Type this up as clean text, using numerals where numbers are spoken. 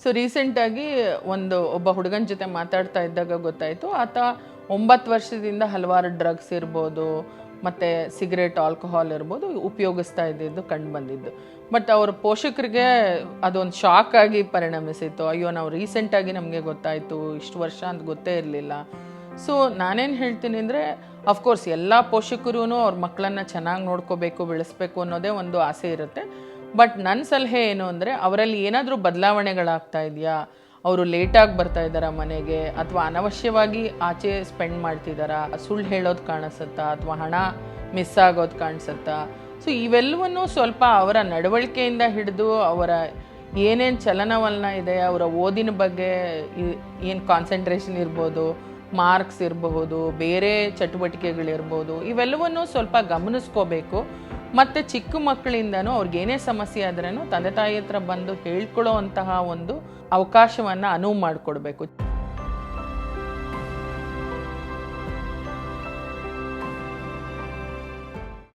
So ರೀಸೆಂಟಾಗಿ ಒಬ್ಬ ಹುಡುಗನ ಜೊತೆ ಮಾತಾಡ್ತಾ ಇದ್ದಾಗ ಗೊತ್ತಾಯಿತು, ಆತ 9 ವರ್ಷದಿಂದ ಹಲವಾರು ಡ್ರಗ್ಸ್ ಇರ್ಬೋದು, ಮತ್ತು ಸಿಗರೇಟ್, ಆಲ್ಕೋಹಾಲ್ ಇರ್ಬೋದು ಉಪಯೋಗಿಸ್ತಾ ಇದ್ದಿದ್ದು ಕಂಡು ಬಂದಿದ್ದು. ಬಟ್ ಅವ್ರ ಪೋಷಕರಿಗೆ ಅದೊಂದು ಶಾಕ್ ಆಗಿ ಪರಿಣಮಿಸಿತ್ತು. ಅಯ್ಯೋ, ನಾವು ರೀಸೆಂಟಾಗಿ ನಮಗೆ ಗೊತ್ತಾಯಿತು, ಇಷ್ಟು ವರ್ಷ ಅಂತ ಗೊತ್ತೇ ಇರಲಿಲ್ಲ. ಸೊ ನಾನೇನು ಹೇಳ್ತೀನಿ ಅಂದರೆ, ಅಫ್ಕೋರ್ಸ್ ಎಲ್ಲ ಪೋಷಕರೂ ಅವ್ರ ಮಕ್ಕಳನ್ನು ಚೆನ್ನಾಗಿ ನೋಡ್ಕೋಬೇಕು, ಬೆಳೆಸ್ಬೇಕು ಅನ್ನೋದೇ ಒಂದು ಆಸೆ ಇರುತ್ತೆ. ಬಟ್ ನನ್ನ ಸಲಹೆ ಏನು ಅಂದರೆ, ಅವರಲ್ಲಿ ಏನಾದರೂ ಬದಲಾವಣೆಗಳಾಗ್ತಾ ಇದೆಯಾ, ಅವರು ಲೇಟಾಗಿ ಬರ್ತಾ ಇದ್ದಾರಾ ಮನೆಗೆ, ಅಥವಾ ಅನವಶ್ಯವಾಗಿ ಆಚೆ ಸ್ಪೆಂಡ್ ಮಾಡ್ತಿದ್ದಾರಾ, ಸುಳ್ಳು ಹೇಳೋದು ಕಾಣಿಸುತ್ತಾ, ಅಥವಾ ಹಣ ಮಿಸ್ ಆಗೋದು ಕಾಣಿಸುತ್ತಾ. ಸೊ ಇವೆಲ್ಲವನ್ನೂ ಸ್ವಲ್ಪ ಅವರ ನಡವಳಿಕೆಯಿಂದ ಹಿಡಿದು ಅವರ ಏನೇನು ಚಲನವಲನ ಇದೆ, ಅವರ ಓದಿನ ಬಗ್ಗೆ ಏನು ಕಾನ್ಸಂಟ್ರೇಷನ್ ಇರ್ಬೋದು, ಮಾರ್ಕ್ಸ್ ಇರಬಹುದು, ಬೇರೆ ಚಟುವಟಿಕೆಗಳಿರ್ಬೋದು, ಇವೆಲ್ಲವನ್ನೂ ಸ್ವಲ್ಪ ಗಮನಿಸ್ಕೋಬೇಕು. ಮತ್ತು ಚಿಕ್ಕ ಮಕ್ಕಳಿಂದನೂ ಅವ್ರಿಗೇನೇ ಸಮಸ್ಯೆ ಆದ್ರೂ ತಂದೆ ತಾಯಿ ಹತ್ರ ಬಂದು ಹೇಳ್ಕೊಳ್ಳೋ ಅಂತಹ ಒಂದು ಅವಕಾಶವನ್ನು ಅನುವು ಮಾಡಿಕೊಡ್ಬೇಕು.